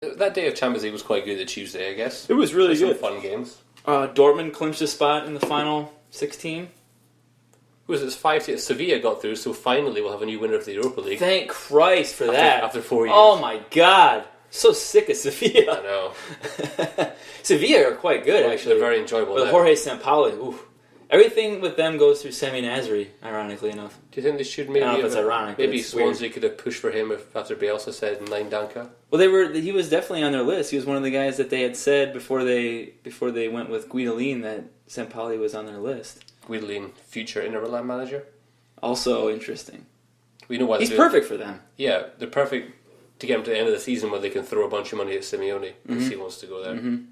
That day of Champions League was quite good, the Tuesday, I guess. It was really good. Some fun games. Dortmund clinched a spot in the final 16. Who was it? 5 Sevilla got through, so finally we'll have a new winner of the Europa League. Thank Christ for that. After 4 years. Oh my God. So sick of Sevilla. I know. Sevilla are quite good, actually. They're very enjoyable. With Jorge Sampaoli. Oof. Everything with them goes through Sami Nasri, ironically enough. Do you think they should maybe... I don't know if it's ironic. Maybe Swansea could have pushed for him after Bielsa said 9 Danka? Well, he was definitely on their list. He was one of the guys that they had said before they went with Guidolin that Sampaoli was on their list. Guidolin, future Inter Milan manager. Also interesting. We know what he's perfect for them. Yeah, they're perfect to get him to the end of the season where they can throw a bunch of money at Simeone if he wants to go there. Mm-hmm.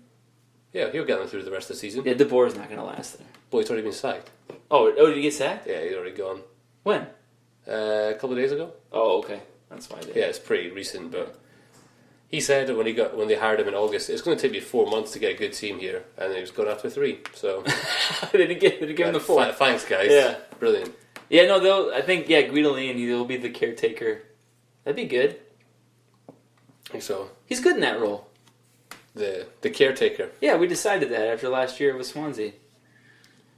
Yeah, he'll get them through the rest of the season. Yeah, De Boer's not going to last there. Boy, he's already been sacked. Oh, did he get sacked? Yeah, he's already gone. When? A couple of days ago. Oh, okay. That's why. Yeah, it's pretty recent, but he said when they hired him in August, it's going to take me 4 months to get a good team here, and he was going after 3. So they didn't give him the 4. Thanks, guys. Yeah, brilliant. Yeah, no, I think Guidolin, he'll be the caretaker. That'd be good. I think so. He's good in that role. The caretaker. Yeah, we decided that after last year with Swansea.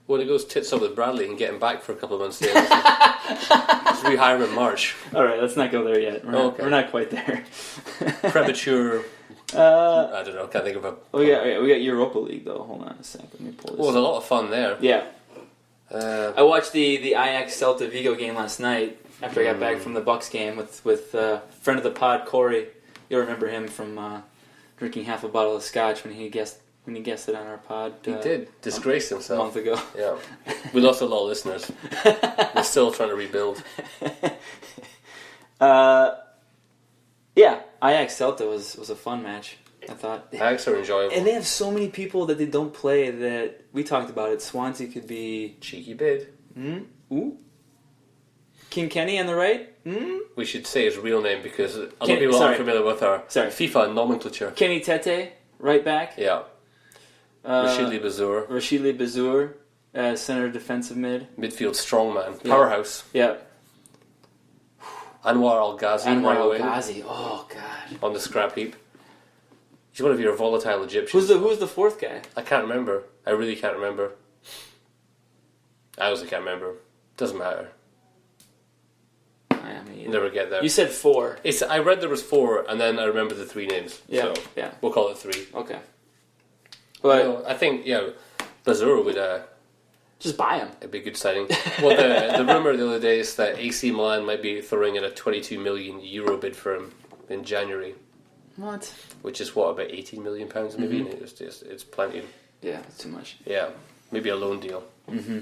Well, he goes tits up with Bradley and get him back for a couple of months. Just rehire him in March. All right, let's not go there yet. We're not quite there. Premature. I don't know. Can't think of a. We got Europa League though. Hold on a sec. Let me pull this. Well, it was a lot of fun there. Yeah. I watched the Ajax Celta Vigo game last night after I got back from the Bucks game with friend of the pod Corey. You'll remember him from drinking half a bottle of scotch when he guessed it on our pod. He did disgrace himself a month ago. Yeah, we lost a lot of listeners. We're still trying to rebuild. Yeah, Ajax Celta was a fun match. I thought Ajax are enjoyable, and they have so many people that they don't play. That we talked about it. Swansea could be cheeky bid. Ooh. King Kenny on the right. We should say his real name because a lot of people aren't familiar with our FIFA nomenclature. Kenny Tete, right back. Yeah. Rachili Bazour, center defensive mid. Midfield strongman. Powerhouse. Yeah. Anwar Al-Ghazi. Oh, God. On the scrap heap. He's one of your volatile Egyptians. Who's the fourth guy? I can't remember. I really can't remember. I also can't remember. Doesn't matter. Never get there. You said 4. I read there was 4, and then I remember the 3 names. Yeah, so yeah. We'll call it 3. Okay. But I think Bazour would just buy him. It'd be a good signing. Well, the rumor the other day is that AC Milan might be throwing in a €22 million bid for him in January. What? Which is what, about £18 million maybe? Mm-hmm. It's plenty. Yeah, it's too much. Yeah, maybe a loan deal. Mm-hmm.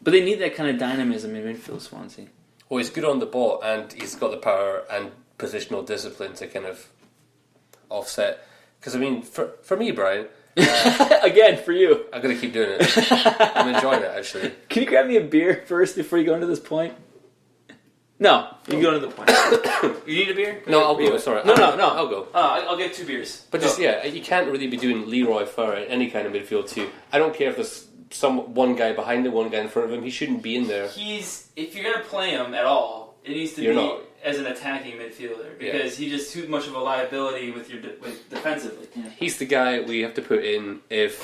But they need that kind of dynamism in midfield, Swansea. Well, he's good on the ball, and he's got the power and positional discipline to kind of offset. Because, I mean, for me, Brian... Again, for you. I'm going to keep doing it. I'm enjoying it, actually. Can you grab me a beer first before you go into this point? No, you go into the point. You need a beer? No, I'll go. Sorry. No. I'll go. I'll get 2 beers. But you can't really be doing Leroy for any kind of midfield too. I don't care if there's one guy behind him, one guy in front of him. He shouldn't be in there. If you're going to play him at all, it needs to be as an attacking midfielder because he's just too much of a liability with defensively. Yeah. He's the guy we have to put in if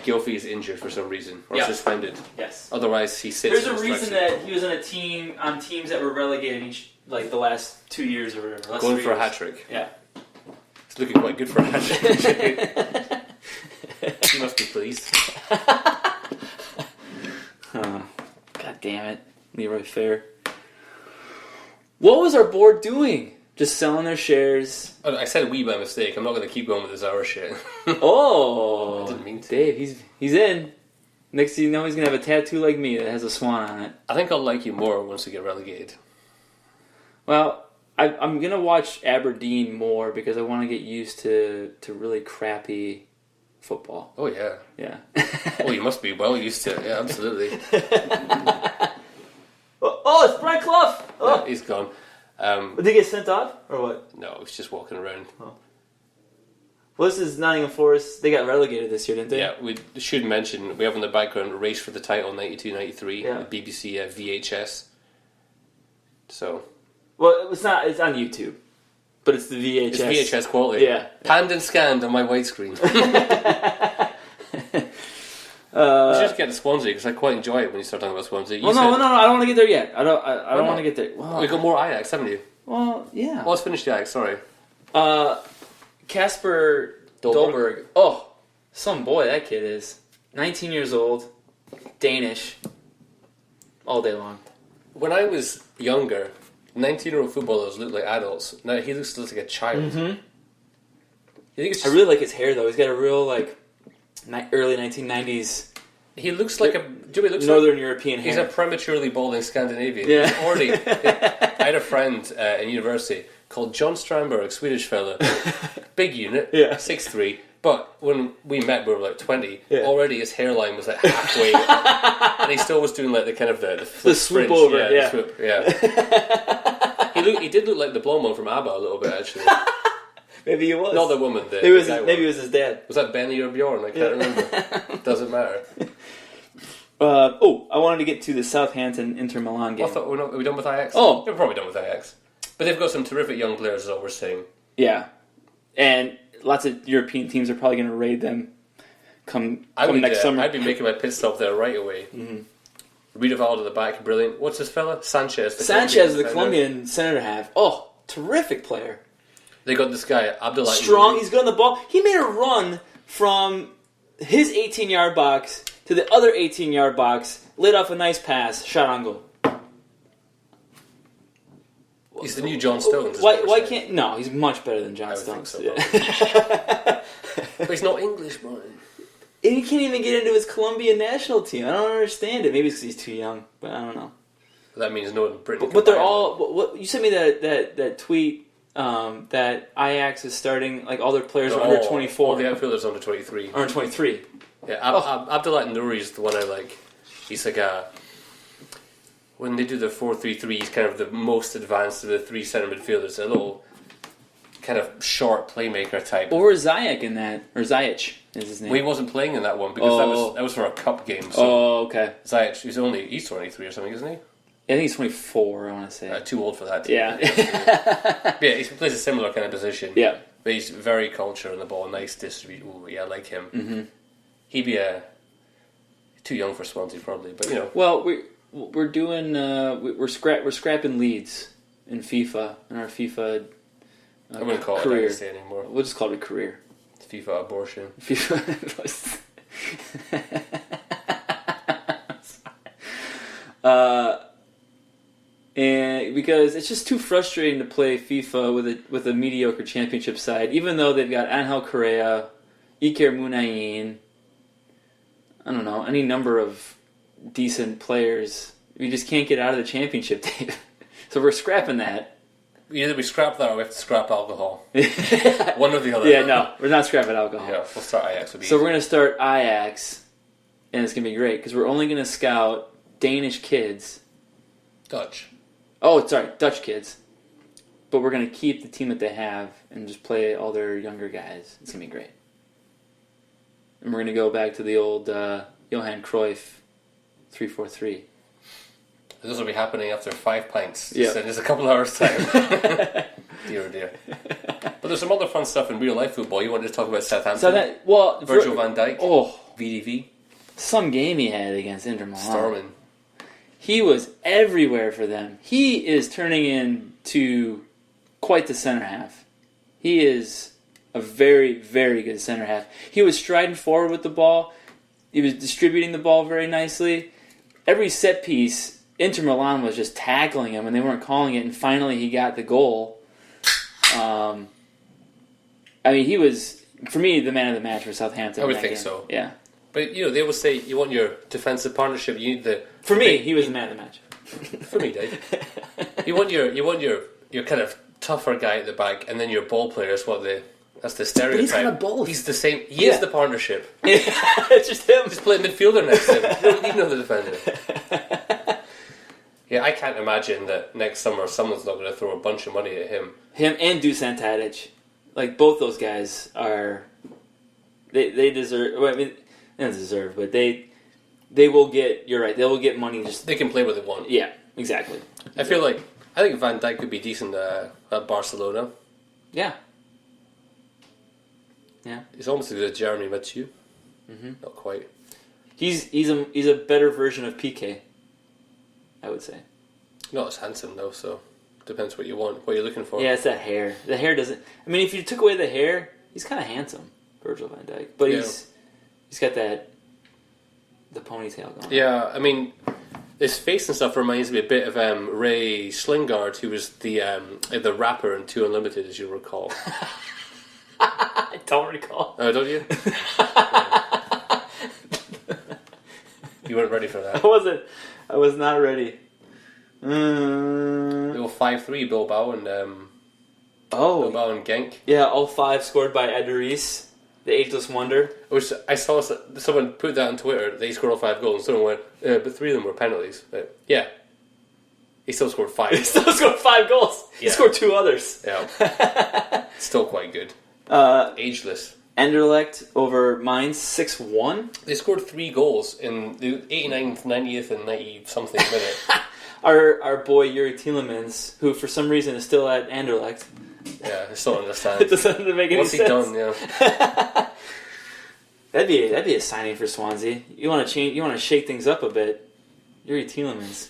Gylfi is injured for some reason or suspended. Yes. Otherwise, he sits. There's a reason that he was on teams that were relegated the last 2 years or whatever. Going for a hat trick. Yeah. It's looking quite good for a hat trick. He must be pleased. Oh, God damn it, Leroy Fair. What was our board doing? Just selling their shares. I said we by mistake. I'm not going to keep going with this hour shit. Oh, I didn't mean to. Dave, he's in. Next thing you know, he's going to have a tattoo like me that has a swan on it. I think I'll like you more once we get relegated. Well, I'm going to watch Aberdeen more because I want to get used to really crappy football. Oh, yeah. Yeah. Oh, you must be well used to it. Yeah, absolutely. Oh, it's Brian Clough! Oh. Yeah, he's gone. Did he get sent off, or what? No, he's just walking around. Oh. Well, this is Nottingham Forest. They got relegated this year, didn't they? Yeah, we should mention, we have in the background Race for the Title 92-93, yeah. the BBC VHS. So... Well, it's on YouTube. But it's the VHS. It's VHS quality. Yeah. Panned and scanned on my widescreen. We should just get to Swansea because I quite enjoy it when you start talking about Swansea. No, I don't want to get there yet. I don't want to get there. Well, we got more Ajax, haven't you? Well, yeah. Well, let's finish the Ajax. Sorry. Kasper Dolberg. Oh, some boy that kid is. 19 years old, Danish, all day long. When I was younger, 19-year-old footballers looked like adults. Now he looks like a child. Mm-hmm. I really like his hair though. He's got a real early 1990s. He looks like Northern European hair. He's a prematurely balding Scandinavian. Yeah. He's already. I had a friend in university called John Strandberg, Swedish fella, big unit, 6'3". But when we met, we were like 20. Yeah. Already, his hairline was like halfway, and he still was doing like the kind of the swoop fringe. over. The swoop, He did look like the blonde one from ABBA a little bit actually. Maybe he was. Not the woman. Maybe it was his dad. Was that Benny or Bjorn? I can't remember. Doesn't matter. I wanted to get to the Southampton Inter Milan game. I thought are we done with Ajax? Oh, we're probably done with Ajax. But they've got some terrific young players, is all we're saying. Yeah, and lots of European teams are probably going to raid them come next summer. I'd be making my pit stop there right away. Mm-hmm. Riedewald at the back, brilliant. What's this fella? Sanchez, the Colombian centre half. Oh, terrific player. They got this guy, Abdullah. Strong, he's good on the ball. He made a run from his 18-yard box to the other 18-yard box, lit off a nice pass, shot on goal. He's the new John Stones. Why can't... No, he's much better than John Stones. So, yeah. But he's not English, man. And he can't even get into his Colombian national team. I don't understand it. Maybe it's because he's too young, but I don't know. That means no one in Britain. But they're all... What, you sent me that tweet... that Ajax is starting, like all their players are under 24. All the outfielders under 23. Under 23. Yeah, Abdullah Nouri is the one I like. He's like when they do the 4-3-3, he's kind of the most advanced of the three centre midfielders. A little kind of short playmaker type. Or Ziyech in that, or Ziyech is his name. Well, he wasn't playing in that one because that was for a cup game. So okay. Ziyech, he's 23 or something, isn't he? I think he's 24, I want to say. Too old for that. Yeah. Yeah, he plays a similar kind of position. Yeah. But he's very cultured on the ball, nice distribute. Ooh, yeah, I like him. Mm-hmm. He'd be too young for Swansea, probably, but you know. Well, we're doing we're scrapping leads in FIFA in our FIFA. I wouldn't call career. it dynasty anymore. We'll just call it a career. FIFA abortion. FIFA. And because it's just too frustrating to play FIFA with a mediocre championship side, even though they've got Angel Correa, Iker Muniain, I don't know, any number of decent players. We just can't get out of the championship team. So we're scrapping that. Either we scrap that or we have to scrap alcohol. One or the other. Yeah, no, we're not scrapping alcohol. Yeah, we'll start Ajax. So we're going to start Ajax, and it's going to be great because we're only going to scout Danish kids. Dutch. Oh, sorry, Dutch kids. But we're going to keep the team that they have and just play all their younger guys. It's going to be great. And we're going to go back to the old Johan Cruyff 3-4-3. This will be happening after 5 pints. Yeah. In just a couple hours' time. Dear, oh dear. But there's some other fun stuff in real life football. You wanted to talk about Southampton? Virgil van Dijk. Oh. VDV. Some game he had against Inter Milan. Storming. He was everywhere for them. He is turning into quite the center half. He is a very, very good center half. He was striding forward with the ball. He was distributing the ball very nicely. Every set piece, Inter Milan was just tackling him and they weren't calling it, and finally he got the goal. I mean, he was, for me, the man of the match for Southampton. I would think so. Yeah. But, you know, they always say you want your defensive partnership, you need the... For me, he was the man of the match. For me, Dave. You want your kind of tougher guy at the back, and then your ball player is that's the stereotype. But he's kind of both. He's the same. He is the partnership. It's just him. Just play midfielder next to him. You don't need another defender. Yeah, I can't imagine that next summer someone's not going to throw a bunch of money at him. Him and Dusan Tadic. Like, both those guys are... They deserve... Well, I mean, they don't deserve, but they will get... You're right. They will get money just... They can play what they want. Yeah, exactly. I think Van Dijk could be decent at Barcelona. Yeah. Yeah. He's almost as good as Jeremy Mathieu. Mm-hmm. Not quite. He's a better version of PK, I would say. Not as handsome though, so depends what you want, what you're looking for. Yeah, it's that hair. The hair doesn't. I mean, if you took away the hair, he's kind of handsome, Virgil van Dijk. But he's got the ponytail going. Yeah, I mean, his face and stuff reminds me a bit of Ray Slingard, who was the rapper in 2 Unlimited, as you recall. I don't recall. Oh, don't you? You weren't ready for that. I was not ready. They were 5-3 Bilbao and Bilbao and Genk. Yeah, all 5 scored by Idris, the ageless wonder. Which I saw someone put that on Twitter. They scored all 5 goals, and someone went, but 3 of them were penalties. But, yeah, he still scored 5. He still scored 5 goals. Yeah. He scored 2 others. Yeah, still quite good. Ageless. Anderlecht over Mainz 6-1. They scored 3 goals in the 89th, 90th, and 90-something minute. Our boy Yuri Tielemans, who for some reason is still at Anderlecht. Yeah, I still don't understand. It doesn't make any sense. What's he done? Yeah. That'd be a signing for Swansea. You want to shake things up a bit. Yuri Tielemans.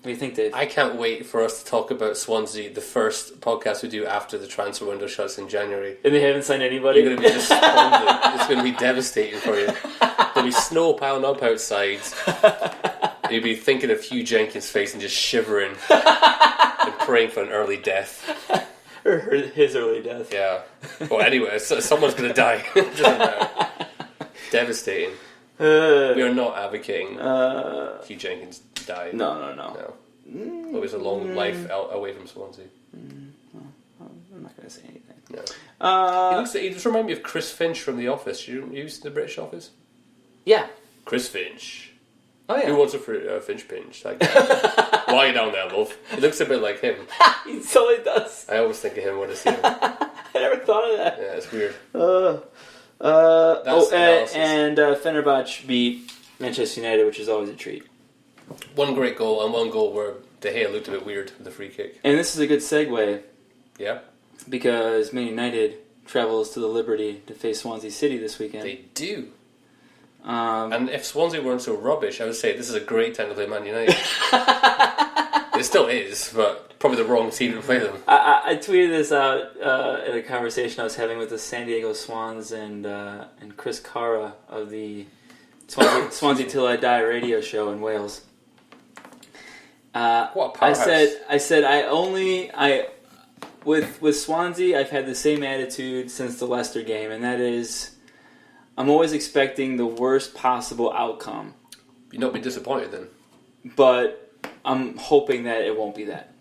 What do you think, Dave? I can't wait for us to talk about Swansea, the first podcast we do after the transfer window shuts in January. And they haven't signed anybody? You're going to be despondent. It's going to be devastating for you. There'll be snow piling up outside. You'll be thinking of Hugh Jenkins' face and just shivering and praying for an early death. Or his early death. Yeah. Well, anyway, someone's going to die. It doesn't matter. Devastating. We are not advocating Hugh Jenkins die. No. It was a long life away from Swansea. I'm not going to say anything. No. He just reminds me of Chris Finch from The Office. You used the British Office? Yeah. Chris Finch. Oh, yeah. Who wants a Finch pinch? Like, why down there, love? He looks a bit like him. He totally does. I always think of him when I see him. I never thought of that. Yeah, it's weird. And Fenerbahce beat Manchester United, which is always a treat. One great goal and one goal where De Gea looked a bit weird with the free kick. And this is a good segue. Yeah. Because Man United travels to the Liberty to face Swansea City this weekend. They do. And if Swansea weren't so rubbish, I would say this is a great time to play Man United. It still is, but probably the wrong team to play them. I tweeted this out in a conversation I was having with the San Diego Swans and Chris Cara of the Swansea Till I Die radio show in Wales. What a powerhouse. I said with Swansea I've had the same attitude since the Leicester game, and that is I'm always expecting the worst possible outcome. You'd not be disappointed then. But I'm hoping that it won't be that.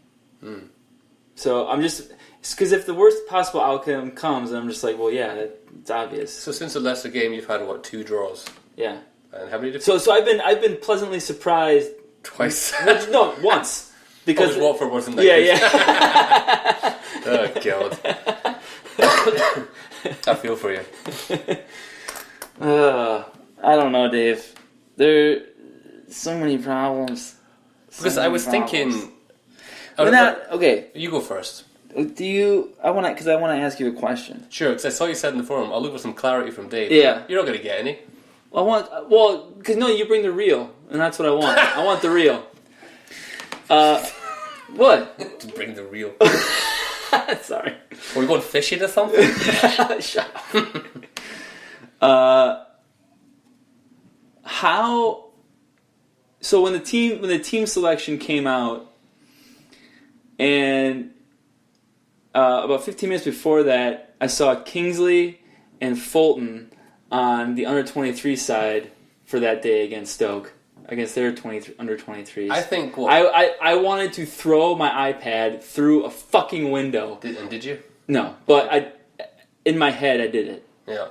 So I'm just... Because if the worst possible outcome comes, I'm just like, well, yeah, it's obvious. So since the Leicester game, you've had, 2 draws? Yeah. And how many... So I've been pleasantly surprised... Twice? No, once. Because Watford wasn't that good. Yeah. Oh, God. I feel for you. I don't know, Dave. There are so many problems. Because I was thinking... Okay. You go first. Do you... I want to ask you a question. Sure, because I saw you said in the forum, I'll look for some clarity from Dave. Yeah. You're not going to get any. Because you bring the real, and that's what I want. I want the real. What? To bring the real. Sorry. Are we going fishing or something? Shut up. How? So when the team selection came out, and about 15 minutes before that, I saw Kingsley and Fulton on the under-23 side for that day against Stoke, against their under-23s. I think... I wanted to throw my iPad through a fucking window. And did you? No, but in my head I did it. Yeah.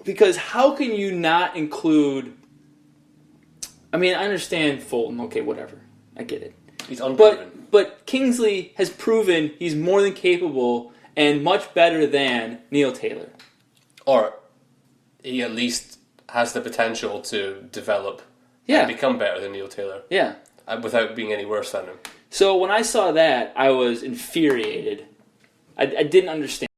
Because how can you not include... I mean, I understand Fulton. Okay, whatever. I get it. He's unproven. But Kingsley has proven he's more than capable and much better than Neil Taylor. Or he at least has the potential to develop and become better than Neil Taylor. Yeah. Without being any worse than him. So when I saw that, I was infuriated I didn't understand.